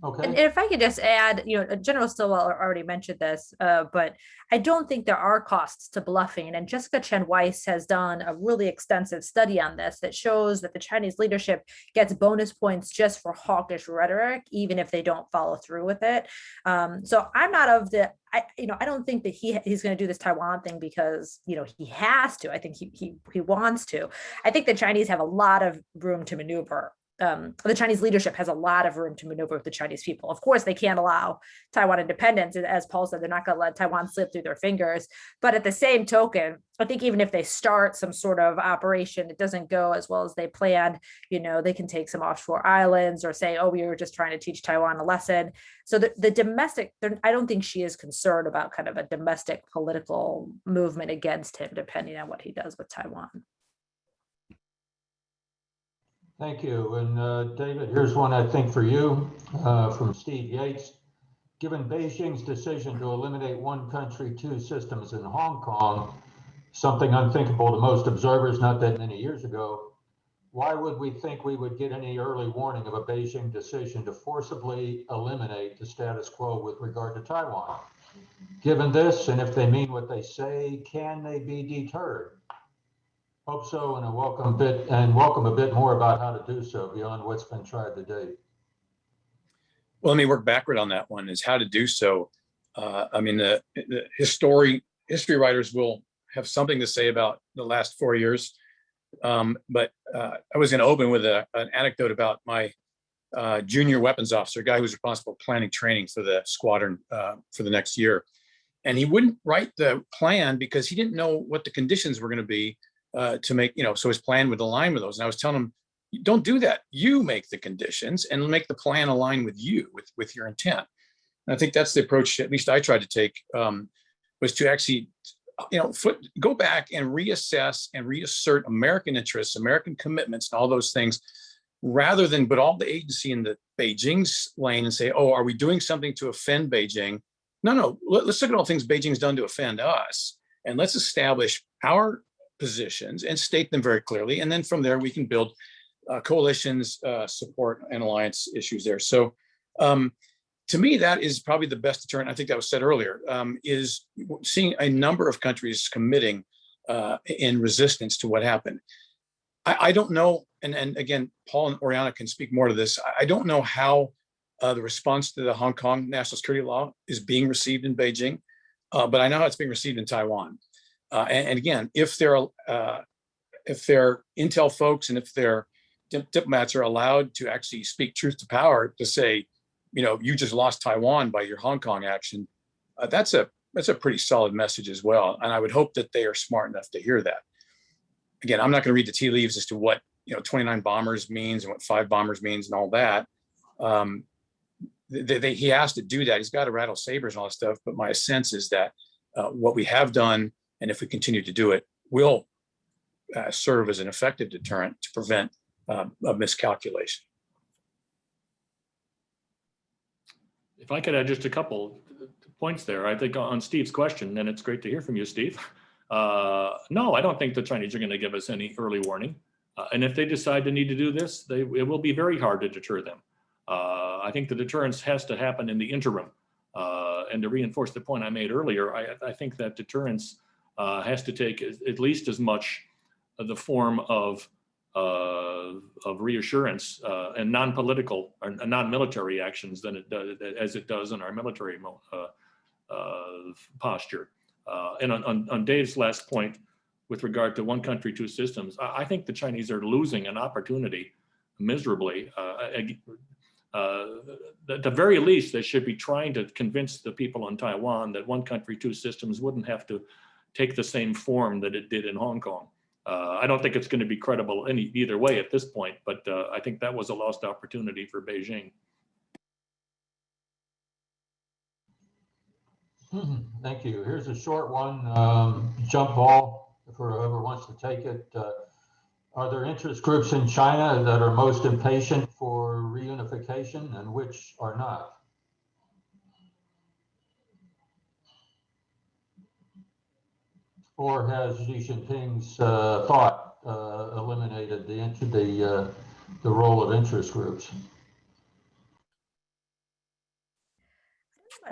And Okay. if I could just add, General Stilwell already mentioned this, but I don't think there are costs to bluffing. And Jessica Chen Weiss has done a really extensive study on this that shows that the Chinese leadership gets bonus points just for hawkish rhetoric, even if they don't follow through with it. So I'm not of the, I don't think that he's going to do this Taiwan thing because, he has to. I think he wants to. I think the Chinese have a lot of room to maneuver. The Chinese leadership has a lot of room to maneuver with the Chinese people. Of course, they can't allow Taiwan independence. As Paul said, they're not going to let Taiwan slip through their fingers. But at the same token, I think even if they start some sort of operation, it doesn't go as well as they planned, they can take some offshore islands or say, oh, we were just trying to teach Taiwan a lesson. So the domestic, I don't think she is concerned about kind of a domestic political movement against him, depending on what he does with Taiwan. Thank you. And David, here's one I think for you from Steve Yates. Given Beijing's decision to eliminate one country, two systems in Hong Kong, something unthinkable to most observers not that many years ago, why would we think we would get any early warning of a Beijing decision to forcibly eliminate the status quo with regard to Taiwan? Given this, and if they mean what they say, can they be deterred? Hope so, and welcome a bit more about how to do so beyond what's been tried to date. Well, let me work backward on that one, is how to do so. The history writers will have something to say about the last 4 years. But I was going to open with an anecdote about my junior weapons officer, a guy who was responsible for planning training for the squadron for the next year. And he wouldn't write the plan because he didn't know what the conditions were going to be to make, so his plan would align with those. And I was telling him, don't do that. You make the conditions and make the plan align with you, with your intent. And I think that's the approach, at least I tried to take, was to actually, go back and reassess and reassert American interests, American commitments, and all those things, rather than put all the agency in the Beijing's lane and say, oh, are we doing something to offend Beijing? No, let's look at all things Beijing's done to offend us, and let's establish our positions and state them very clearly. And then from there, we can build coalitions, support, and alliance issues there. So to me, that is probably the best deterrent. I think that was said earlier, is seeing a number of countries committing in resistance to what happened. I don't know, and again, Paul and Oriana can speak more to this. I don't know how the response to the Hong Kong national security law is being received in Beijing, but I know how it's being received in Taiwan. And again, if their intel folks and if their diplomats are allowed to actually speak truth to power to say, you just lost Taiwan by your Hong Kong action, that's a pretty solid message as well. And I would hope that they are smart enough to hear that. Again, I'm not going to read the tea leaves as to what 29 bombers means and what 5 bombers means and all that. He has to do that. He's got to rattle sabers and all that stuff. But my sense is that what we have done, and if we continue to do it, will serve as an effective deterrent to prevent a miscalculation. If I could add just a couple points there, I think on Steve's question, and it's great to hear from you, Steve. No, I don't think the Chinese are going to give us any early warning. And if they decide to need to do this, it will be very hard to deter them. I think the deterrence has to happen in the interim. And to reinforce the point I made earlier, I think that deterrence has to take at least as much of the form of reassurance and non-political or non-military actions than it does as it does in our military posture. And on Dave's last point, with regard to one country, two systems, I think the Chinese are losing an opportunity miserably. At the very least, they should be trying to convince the people in Taiwan that one country, two systems wouldn't have to take the same form that it did in Hong Kong. I don't think it's going to be credible either way at this point, but I think that was a lost opportunity for Beijing. Thank you. Here's a short one, jump ball for whoever wants to take it. Are there interest groups in China that are most impatient for reunification and which are not? Or has Xi Jinping's thought eliminated the role of interest groups?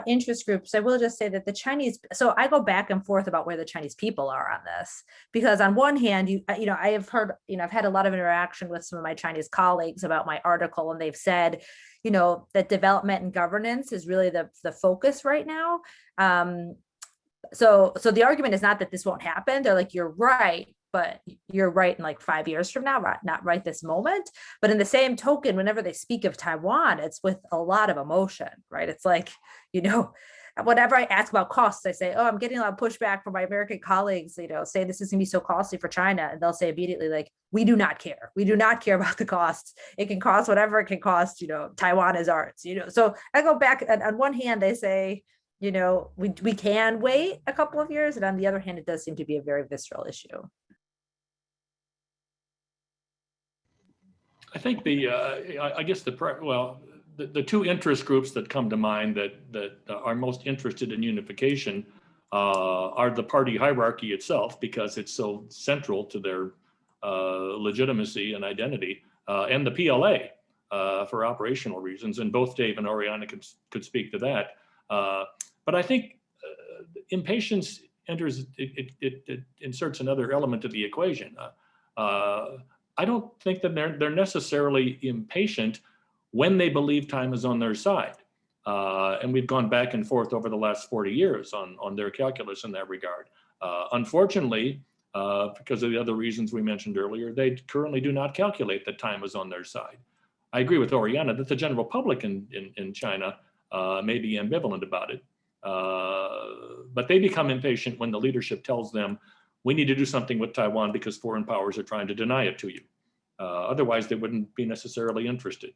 Interest groups, I will just say that the Chinese, so I go back and forth about where the Chinese people are on this, because on one hand, I have heard, I've had a lot of interaction with some of my Chinese colleagues about my article, and they've said, that development and governance is really the focus right now. So the argument is not that this won't happen. They're like, you're right, but you're right in like 5 years from now, not right this moment. But in the same token, whenever they speak of Taiwan, it's with a lot of emotion, right? It's like, whenever I ask about costs, I say, oh, I'm getting a lot of pushback from my American colleagues, saying this is gonna be so costly for China. And they'll say immediately, like, we do not care. We do not care about the costs. It can cost whatever it can cost, Taiwan is ours, So I go back, and on one hand, they say, we can wait a couple of years. And on the other hand, it does seem to be a very visceral issue. I think the two interest groups that come to mind that are most interested in unification are the party hierarchy itself, because it's so central to their legitimacy and identity, and the PLA for operational reasons. And both Dave and Oriana could speak to that. But I think impatience it inserts another element of the equation. I don't think that they're necessarily impatient when they believe time is on their side. And we've gone back and forth over the last 40 years on their calculus in that regard. Unfortunately, because of the other reasons we mentioned earlier, they currently do not calculate that time is on their side. I agree with Oriana that the general public in China may be ambivalent about it. But they become impatient when the leadership tells them, we need to do something with Taiwan because foreign powers are trying to deny it to you. Otherwise, they wouldn't be necessarily interested.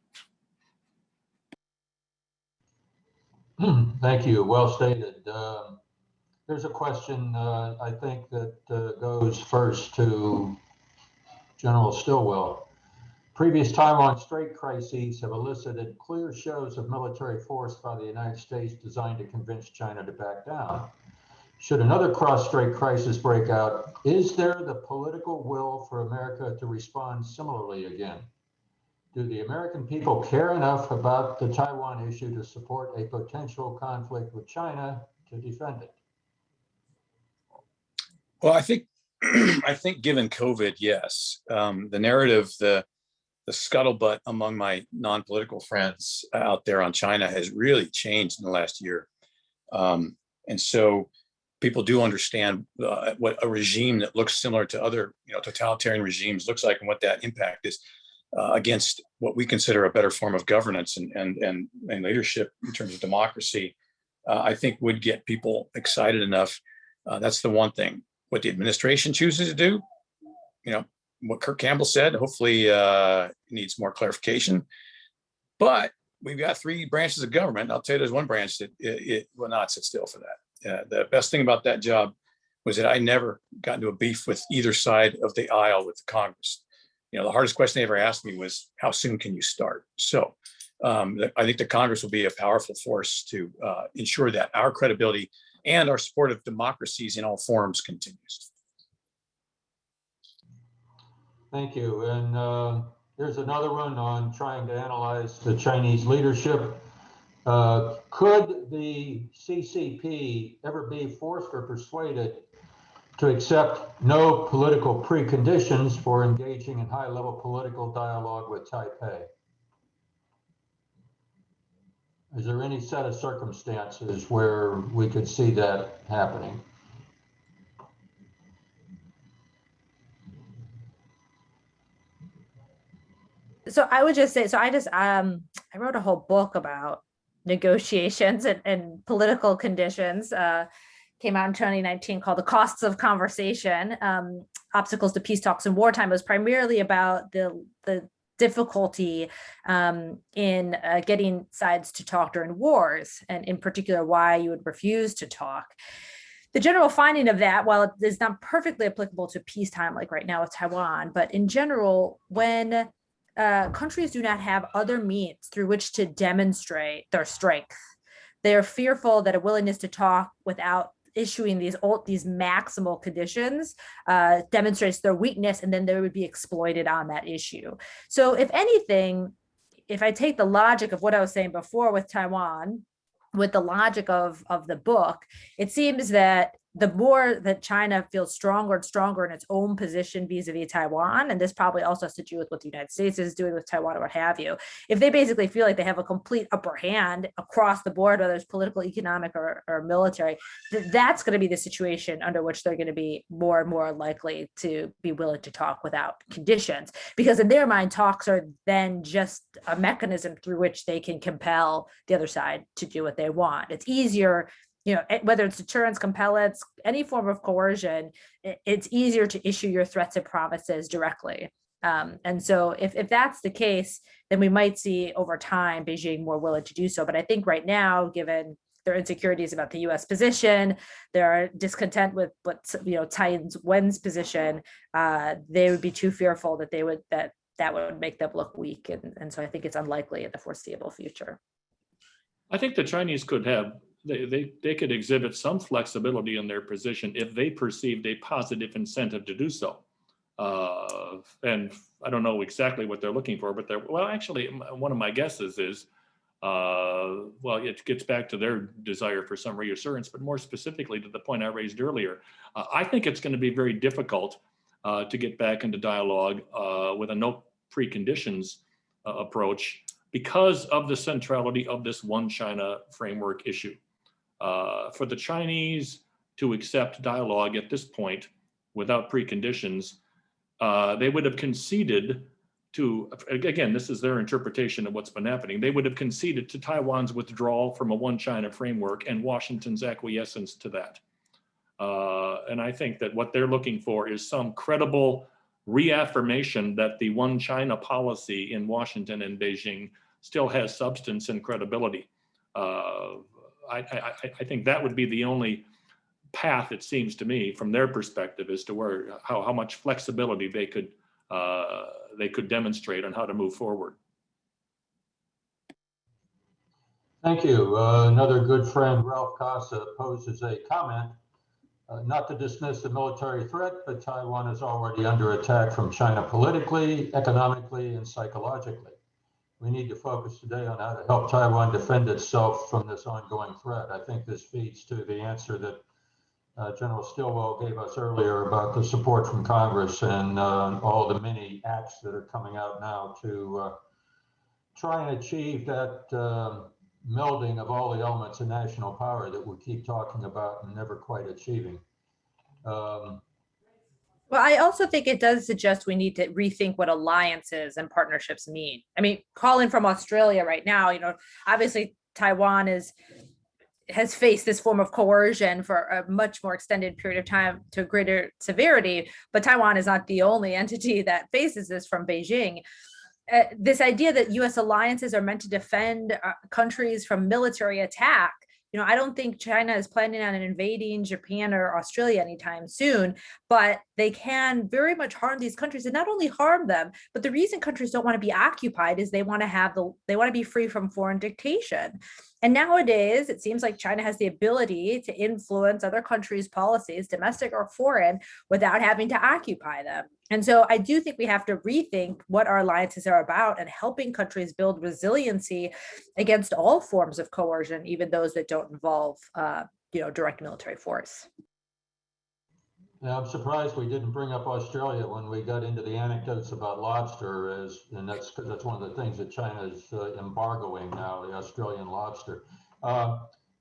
Thank you. Well stated. There's a question I think that goes first to General Stilwell. Previous Taiwan Strait crises have elicited clear shows of military force by the United States designed to convince China to back down. Should another cross-strait crisis break out, is there the political will for America to respond similarly again? Do the American people care enough about the Taiwan issue to support a potential conflict with China to defend it? Well, I think given COVID, yes. The narrative, the scuttlebutt among my non-political friends out there on China has really changed in the last year. And so people do understand what a regime that looks similar to other totalitarian regimes looks like, and what that impact is against what we consider a better form of governance and leadership in terms of democracy. I think would get people excited enough. That's the one thing. What the administration chooses to do, what Kirk Campbell said, hopefully needs more clarification. But we've got three branches of government. I'll tell you, there's one branch that it will not sit still for that. The best thing about that job was that I never got into a beef with either side of the aisle with the Congress. The hardest question they ever asked me was, how soon can you start? So I think the Congress will be a powerful force to ensure that our credibility and our support of democracies in all forms continues. Thank you. And here's another one on trying to analyze the Chinese leadership. Could the CCP ever be forced or persuaded to accept no political preconditions for engaging in high-level political dialogue with Taipei. Is there any set of circumstances where we could see that happening? So I would just say, so I wrote a whole book about negotiations and political conditions, came out in 2019, called The Costs of Conversation, Obstacles to Peace Talks in Wartime. It was primarily about the difficulty in getting sides to talk during wars, and in particular, why you would refuse to talk. The general finding of that, while it is not perfectly applicable to peacetime, like right now with Taiwan, but in general, when countries do not have other means through which to demonstrate their strength, they are fearful that a willingness to talk without issuing these maximal conditions demonstrates their weakness, and then they would be exploited on that issue. So if anything, if I take the logic of what I was saying before with Taiwan, with the logic of the book, it seems that the more that China feels stronger and stronger in its own position vis-a-vis Taiwan, and this probably also has to do with what the United States is doing with Taiwan or what have you, if they basically feel like they have a complete upper hand across the board, whether it's political, economic, or military, that's going to be the situation under which they're going to be more and more likely to be willing to talk without conditions. Because in their mind, talks are then just a mechanism through which they can compel the other side to do what they want. It's easier, whether it's deterrence, compellence, any form of coercion, it's easier to issue your threats and promises directly. And so if that's the case, then we might see over time Beijing more willing to do so. But I think right now, given their insecurities about the U.S. position, their discontent with what Taiwan's position, they would be too fearful that that would make them look weak. And so I think it's unlikely in the foreseeable future. I think the Chinese could have, they could exhibit some flexibility in their position if they perceived a positive incentive to do so. And I don't know exactly what they're looking for, but actually, one of my guesses is, it gets back to their desire for some reassurance, but more specifically to the point I raised earlier. I think it's going to be very difficult to get back into dialogue with a no preconditions approach because of the centrality of this one China framework issue. For the Chinese to accept dialogue at this point without preconditions, they would have conceded to, again, this is their interpretation of what's been happening, they would have conceded to Taiwan's withdrawal from a one China framework and Washington's acquiescence to that. And I think that what they're looking for is some credible reaffirmation that the one China policy in Washington and Beijing still has substance and credibility. I think that would be the only path, it seems to me, from their perspective, as to how much flexibility they could demonstrate on how to move forward. Thank you. Another good friend, Ralph Casa, poses a comment, not to dismiss the military threat, but Taiwan is already under attack from China politically, economically, and psychologically. We need to focus today on how to help Taiwan defend itself from this ongoing threat. I think this feeds to the answer that General Stilwell gave us earlier about the support from Congress and all the many acts that are coming out now to try and achieve that melding of all the elements of national power that we keep talking about and never quite achieving. Well, I also think it does suggest we need to rethink what alliances and partnerships mean. I mean, calling from Australia right now, obviously Taiwan has faced this form of coercion for a much more extended period of time to a greater severity, but Taiwan is not the only entity that faces this from Beijing. This idea that U.S. alliances are meant to defend countries from military attack, I don't think China is planning on invading Japan or Australia anytime soon, but they can very much harm these countries, and not only harm them, but the reason countries don't want to be occupied is they want to be free from foreign dictation. And nowadays, it seems like China has the ability to influence other countries' policies, domestic or foreign, without having to occupy them. And so I do think we have to rethink what our alliances are about and helping countries build resiliency against all forms of coercion, even those that don't involve direct military force. Yeah, I'm surprised we didn't bring up Australia when we got into the anecdotes about lobster, and that's because that's one of the things that China is embargoing now, the Australian lobster.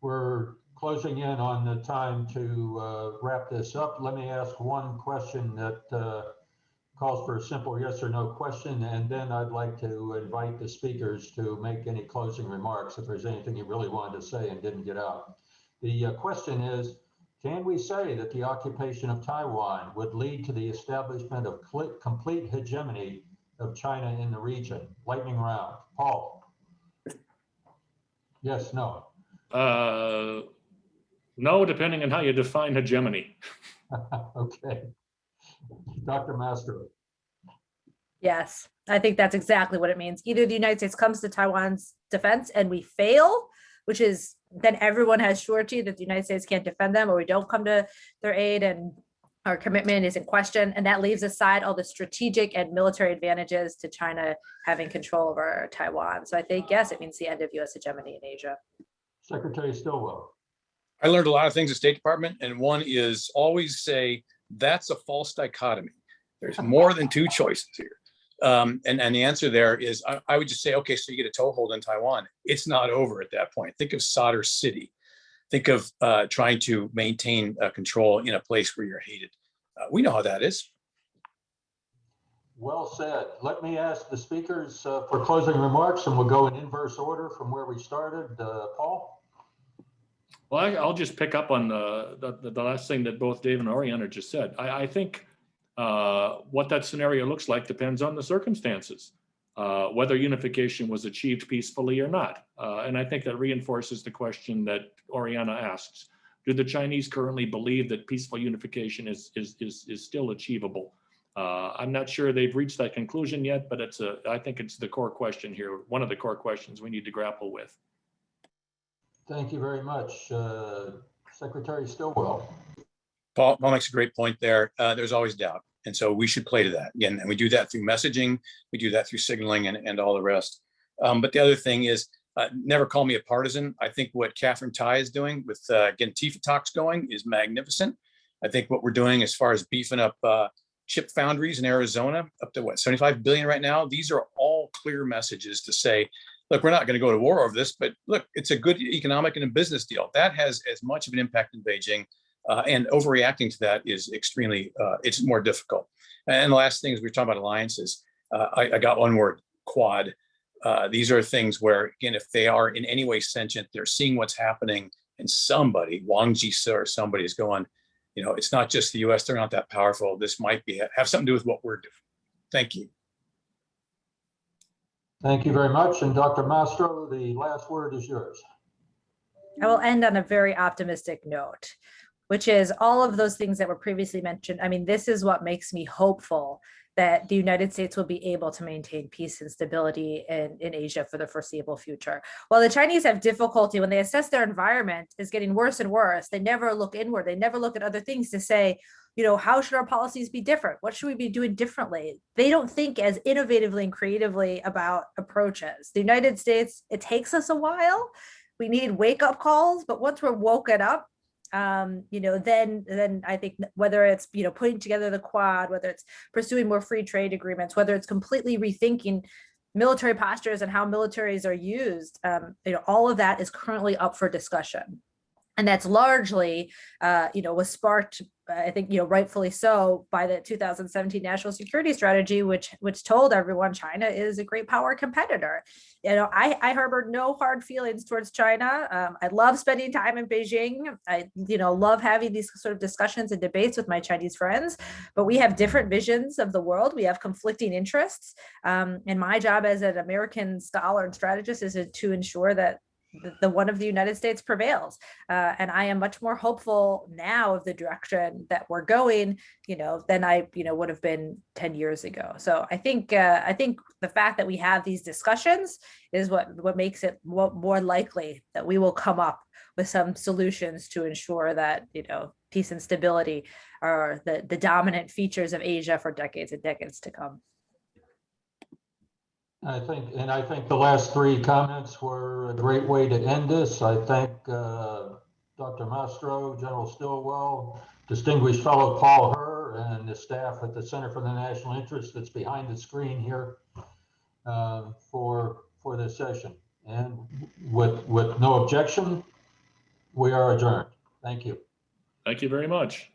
We're closing in on the time to wrap this up. Let me ask one question that calls for a simple yes or no question, and then I'd like to invite the speakers to make any closing remarks if there's anything you really wanted to say and didn't get out. The question is, can we say that the occupation of Taiwan would lead to the establishment of complete hegemony of China in the region? Lightning round. Paul? Yes, no? No, depending on how you define hegemony. Okay. Dr. Mastro? Yes, I think that's exactly what it means. Either the United States comes to Taiwan's defense and we fail, which is then everyone has surety that the United States can't defend them, or we don't come to their aid and our commitment is in question. And that leaves aside all the strategic and military advantages to China having control over Taiwan. So I think, yes, it means the end of US hegemony in Asia. Secretary Stilwell? I learned a lot of things at State Department, and one is always say that's a false dichotomy. There's more than two choices here. And the answer there is, I would just say, okay, so you get a toehold in Taiwan. It's not over at that point. Think of Solder City. Think of trying to maintain control in a place where you're hated. We know how that is. Well said. Let me ask the speakers for closing remarks, and we'll go in inverse order from where we started. Paul? Well, I'll just pick up on the last thing that both Dave and Oriana just said. I think what that scenario looks like depends on the circumstances, whether unification was achieved peacefully or not. And I think that reinforces the question that Oriana asks. Do the Chinese currently believe that peaceful unification is still achievable? I'm not sure they've reached that conclusion yet, but I think it's the core question here, one of the core questions we need to grapple with. Thank you very much. Secretary Stilwell? Paul makes a great point there. There's always doubt. And so we should play to that. Again, and we do that through messaging. We do that through signaling and all the rest. But the other thing is, never call me a partisan. I think what Catherine Tai is doing with getting TIFA talks going is magnificent. I think what we're doing as far as beefing up chip foundries in Arizona, up to what, 75 billion right now. These are all clear messages to say, look, we're not going to go to war over this, but look, it's a good economic and a business deal. That has as much of an impact in Beijing. And overreacting to that is extremely, it's more difficult. And the last thing is we're talking about alliances. I got one word, quad. These are things where, again, if they are in any way sentient, they're seeing what's happening, and somebody, Wang Jise or somebody is going, you know, it's not just the US, they're not that powerful. This might have something to do with what we're doing. Thank you. Thank you very much. And Dr. Mastro, the last word is yours. I will end on a very optimistic note, which is all of those things that were previously mentioned. I mean, this is what makes me hopeful that the United States will be able to maintain peace and stability in Asia for the foreseeable future. While the Chinese have difficulty when they assess their environment is getting worse and worse, they never look inward. They never look at other things to say, you know, how should our policies be different? What should we be doing differently? They don't think as innovatively and creatively about approaches. The United States, it takes us a while. We need wake-up calls, but once we're woken up, you know, then I think whether it's, you know, putting together the Quad, whether it's pursuing more free trade agreements, whether it's completely rethinking military postures and how militaries are used, you know, all of that is currently up for discussion. And that's largely, you know, was sparked, I think, you know, rightfully so, by the 2017 National Security Strategy, which told everyone China is a great power competitor. You know, I harbor no hard feelings towards China. I love spending time in Beijing. I, you know, love having these sort of discussions and debates with my Chinese friends, but we have different visions of the world. We have conflicting interests. And my job as an American scholar and strategist is to ensure that the one of the United States prevails. And I am much more hopeful now of the direction that we're going, you know, than I, you know, would have been 10 years ago. So I think the fact that we have these discussions is what makes it more likely that we will come up with some solutions to ensure that, you know, peace and stability are the dominant features of Asia for decades and decades to come. I think the last three comments were a great way to end this. I thank Dr. Mastro, General Stilwell, distinguished fellow Paul Herr, and the staff at the Center for the National Interest that's behind the screen here for this session. And with no objection, we are adjourned. Thank you. Thank you very much.